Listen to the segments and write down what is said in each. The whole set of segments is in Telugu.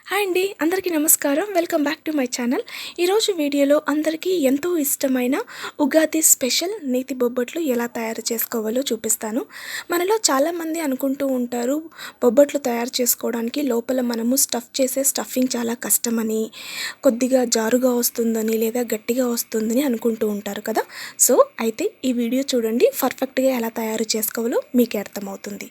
హాయ్ అండి, అందరికీ నమస్కారం. Welcome back to my channel. ఈరోజు వీడియోలో అందరికీ ఎంతో ఇష్టమైన ఉగాది స్పెషల్ నేతి బొబ్బట్లు ఎలా తయారు చేసుకోవాలో చూపిస్తాను. మనలో చాలామంది అనుకుంటూ ఉంటారు, బొబ్బట్లు తయారు చేసుకోవడానికి లోపల మనము స్టఫ్ చేసే స్టఫింగ్ చాలా కష్టమని, కొద్దిగా జారుగా వస్తుందని లేదా గట్టిగా వస్తుందని అనుకుంటూ ఉంటారు కదా. సో అయితే ఈ వీడియో చూడండి, పర్ఫెక్ట్గా ఎలా తయారు చేసుకోవాలో మీకే అర్థమవుతుంది.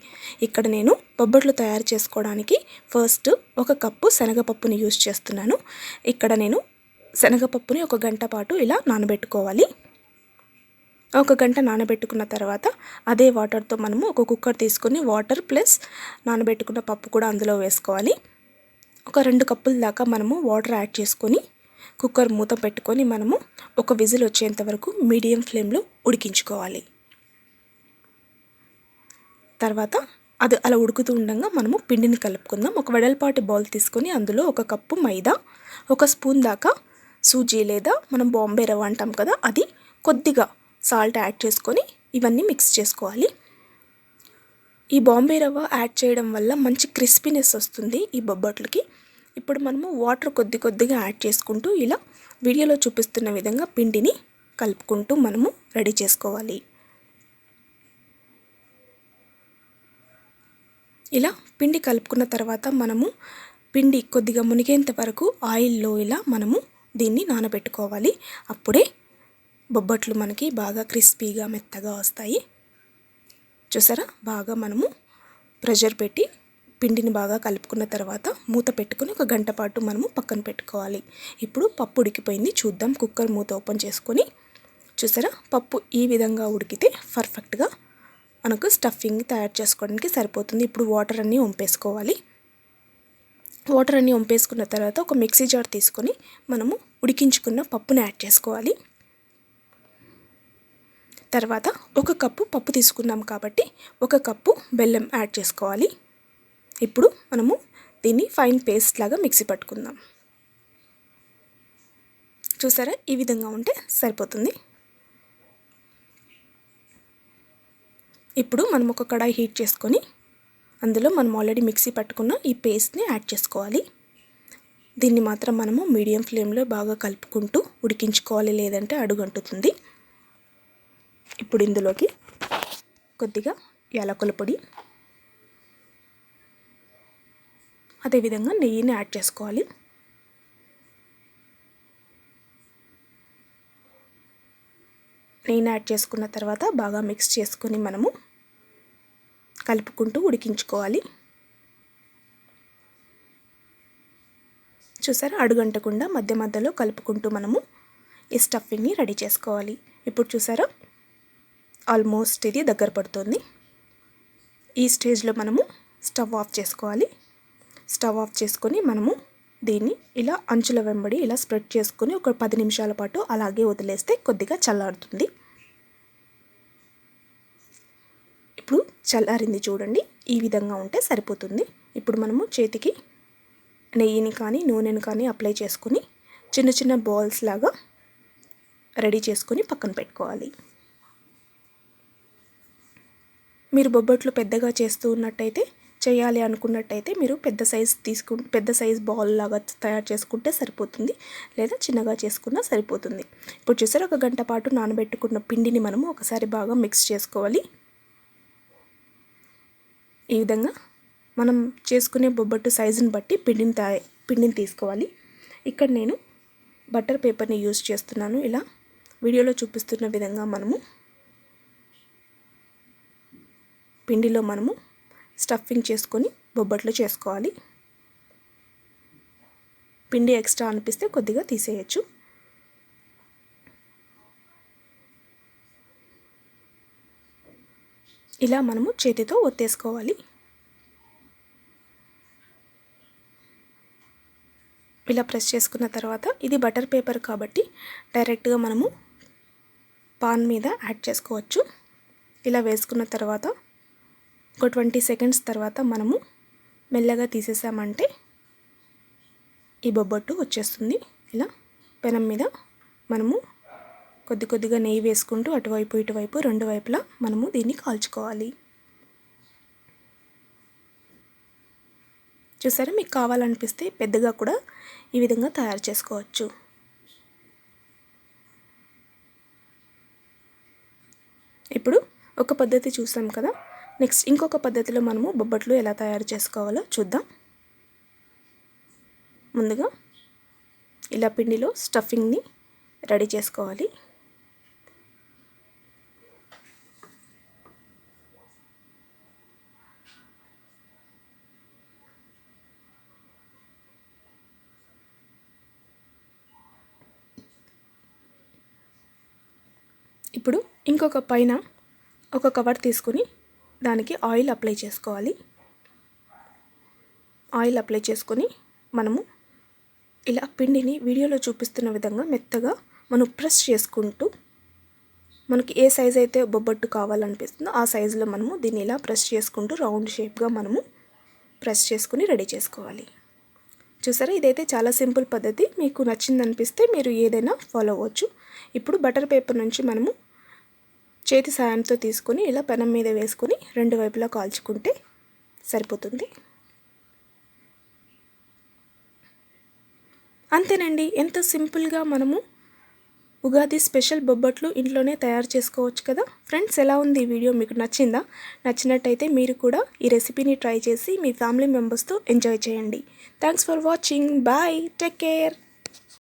ఇక్కడ నేను బొబ్బట్లు తయారు చేసుకోవడానికి ఫస్ట్ ఒక కప్పు శనగపప్పుని యూజ్ చేస్తున్నాను. ఇక్కడ నేను శనగపప్పుని 1 గంట పాటు ఇలా నానబెట్టుకోవాలి. 1 గంట నానబెట్టుకున్న తర్వాత అదే వాటర్తో మనము ఒక కుక్కర్ తీసుకొని వాటర్ ప్లస్ నానబెట్టుకున్న పప్పు కూడా అందులో వేసుకోవాలి. ఒక 2 కప్పుల దాకా మనము వాటర్ యాడ్ చేసుకొని కుక్కర్ మూత పెట్టుకొని మనము ఒక విజిల్ వచ్చేంత వరకు మీడియం ఫ్లేమ్లో ఉడికించుకోవాలి. తర్వాత అది అలా ఉడుకుతూ ఉండగా మనము పిండిని కలుపుకుందాం. ఒక వెడల్పాటి బౌల్ తీసుకొని అందులో 1 కప్పు మైదా, 1 స్పూన్ దాకా సూజీ లేదా మనం బాంబే రవ్వ అంటాం కదా, అది కొద్దిగా సాల్ట్ యాడ్ చేసుకొని ఇవన్నీ మిక్స్ చేసుకోవాలి. ఈ బాంబే రవ్వ యాడ్ చేయడం వల్ల మంచి క్రిస్పీనెస్ వస్తుంది ఈ బొబ్బట్లకి. ఇప్పుడు మనము వాటర్ కొద్దిగా యాడ్ చేసుకుంటూ ఇలా వీడియోలో చూపిస్తున్న విధంగా పిండిని కలుపుకుంటూ మనము రెడీ చేసుకోవాలి. ఇలా పిండి కలుపుకున్న తర్వాత మనము పిండి కొద్దిగా మునిగేంత వరకు ఆయిల్లో ఇలా మనము దీన్ని నానబెట్టుకోవాలి. అప్పుడే బొబ్బట్లు మనకి బాగా క్రిస్పీగా మెత్తగా వస్తాయి. చూసారా, బాగా మనము ప్రెషర్ పెట్టి పిండిని బాగా కలుపుకున్న తర్వాత మూత పెట్టుకొని 1 గంట పాటు మనము పక్కన పెట్టుకోవాలి. ఇప్పుడు పప్పు ఉడికిపోయింది, చూద్దాం. కుక్కర్ మూత ఓపెన్ చేసుకొని చూసారా, పప్పు ఈ విధంగా ఉడికితే పర్ఫెక్ట్గా మనకు స్టఫింగ్ తయారు చేసుకోవడానికి సరిపోతుంది. ఇప్పుడు వాటర్ అన్నీ వంపేసుకోవాలి. వాటర్ అన్నీ వంపేసుకున్న తర్వాత ఒక మిక్సీ జార్ తీసుకొని మనము ఉడికించుకున్న పప్పుని యాడ్ చేసుకోవాలి. తర్వాత 1 కప్పు పప్పు తీసుకున్నాం కాబట్టి 1 కప్పు బెల్లం యాడ్ చేసుకోవాలి. ఇప్పుడు మనము దీన్ని ఫైన్ పేస్ట్ లాగా మిక్సీ పట్టుకుందాం. చూసారా, ఈ విధంగా ఉంటే సరిపోతుంది. ఇప్పుడు మనం ఒక కడాయి హీట్ చేసుకొని అందులో మనం ఆల్రెడీ మిక్సీ పట్టుకున్న ఈ పేస్ట్ని యాడ్ చేసుకోవాలి. దీన్ని మాత్రం మనము మీడియం ఫ్లేమ్లో బాగా కలుపుకుంటూ ఉడికించుకోవాలి, లేదంటే అడుగంటుతుంది. ఇప్పుడు ఇందులోకి కొద్దిగా యాలకుల పొడి, అదేవిధంగా నెయ్యిని యాడ్ చేసుకోవాలి. నెయ్యిని యాడ్ చేసుకున్న తర్వాత బాగా మిక్స్ చేసుకొని మనము కలుపుకుంటూ ఉడికించుకోవాలి. చూసారా, అడుగంటకుండా మధ్య మధ్యలో కలుపుకుంటూ మనము ఈ స్టఫింగ్ని రెడీ చేసుకోవాలి. ఇప్పుడు చూసారా, ఆల్మోస్ట్ ఇది దగ్గర పడుతుంది. ఈ స్టేజ్లో మనము స్టవ్ ఆఫ్ చేసుకోవాలి. స్టవ్ ఆఫ్ చేసుకొని మనము దీన్ని ఇలా అంచుల వెంబడి ఇలా స్ప్రెడ్ చేసుకొని ఒక 10 నిమిషాల పాటు అలాగే వదిలేస్తే కొద్దిగా చల్లారుతుంది. ఇప్పుడు చల్లారింది, చూడండి. ఈ విధంగా ఉంటే సరిపోతుంది. ఇప్పుడు మనము చేతికి నెయ్యిని కానీ నూనెని కానీ అప్లై చేసుకొని చిన్న చిన్న బాల్స్ లాగా రెడీ చేసుకొని పక్కన పెట్టుకోవాలి. మీరు బొబ్బట్లు పెద్దగా చేస్తూ ఉన్నట్టయితే, చేయాలి అనుకున్నట్టయితే మీరు పెద్ద సైజ్ బాల్ లాగా తయారు చేసుకుంటే సరిపోతుంది, లేదా చిన్నగా చేసుకున్నా సరిపోతుంది. ఇప్పుడు చూసారా, 1 గంట పాటు నానబెట్టుకున్న పిండిని మనము ఒకసారి బాగా మిక్స్ చేసుకోవాలి. ఈ విధంగా మనం చేసుకునే బొబ్బట్టు సైజుని బట్టి పిండిని తీసుకోవాలి. ఇక్కడ నేను బటర్ పేపర్ని యూజ్ చేస్తున్నాను. ఇలా వీడియోలో చూపిస్తున్న విధంగా మనము పిండిలో మనము స్టఫింగ్ చేసుకొని బొబ్బట్లు చేసుకోవాలి. పిండి ఎక్స్ట్రా అనిపిస్తే కొద్దిగా తీసేయచ్చు. ఇలా మనము చేతితో ఒత్తేసుకోవాలి. ఇలా ప్రెస్ చేసుకున్న తర్వాత ఇది బటర్ పేపర్ కాబట్టి డైరెక్ట్గా మనము పాన్ మీద యాడ్ చేసుకోవచ్చు. ఇలా వేసుకున్న తర్వాత ఒక 20 సెకండ్స్ తర్వాత మనము మెల్లగా తీసేసామంటే ఈ బొబ్బట్టు వచ్చేస్తుంది. ఇలా పెనం మీద మనము కొద్దిగా నెయ్యి వేసుకుంటూ అటువైపు ఇటువైపు 2 వైపులా మనము దీన్ని కాల్చుకోవాలి. చూసారా, మీకు కావాలనిపిస్తే పెద్దగా కూడా ఈ విధంగా తయారు చేసుకోవచ్చు. ఇప్పుడు ఒక పద్ధతి చూసాం కదా, నెక్స్ట్ ఇంకొక పద్ధతిలో మనము బొబ్బట్లు ఎలా తయారు చేసుకోవాలో చూద్దాం. ముందుగా ఇలా పిండిలో స్టఫింగ్ని రెడీ చేసుకోవాలి. ఇప్పుడు ఇంకొక పైన ఒక కవర్ తీసుకుని దానికి ఆయిల్ అప్లై చేసుకోవాలి. ఆయిల్ అప్లై చేసుకొని మనము ఇలా పిండిని వీడియోలో చూపిస్తున్న విధంగా మెత్తగా మనం ప్రెస్ చేసుకుంటూ, మనకి ఏ సైజ్ అయితే బొబ్బట్టు కావాలనిపిస్తుందో ఆ సైజులో మనము దీన్ని ఇలా ప్రెస్ చేసుకుంటూ రౌండ్ షేప్గా మనము ప్రెస్ చేసుకుని రెడీ చేసుకోవాలి. చూసారా, ఇదైతే చాలా సింపుల్ పద్ధతి. మీకు నచ్చింది అనిపిస్తే మీరు ఏదైనా ఫాలో అవ్వచ్చు. ఇప్పుడు బటర్ పేపర్ నుంచి మనము చేతి సాయంతో తీసుకొని ఇలా పెనం మీద వేసుకొని రెండు వైపులా కాల్చుకుంటే సరిపోతుంది. అంతేనండి, ఎంత సింపుల్గా మనము ఉగాది స్పెషల్ బొబ్బట్లు ఇంట్లోనే తయారు చేసుకోవచ్చు కదా. ఫ్రెండ్స్, ఎలా ఉంది ఈ వీడియో? మీకు నచ్చిందా? నచ్చినట్టయితే మీరు కూడా ఈ రెసిపీని ట్రై చేసి మీ ఫ్యామిలీ మెంబర్స్తో ఎంజాయ్ చేయండి. Thanks for watching. Bye, take care.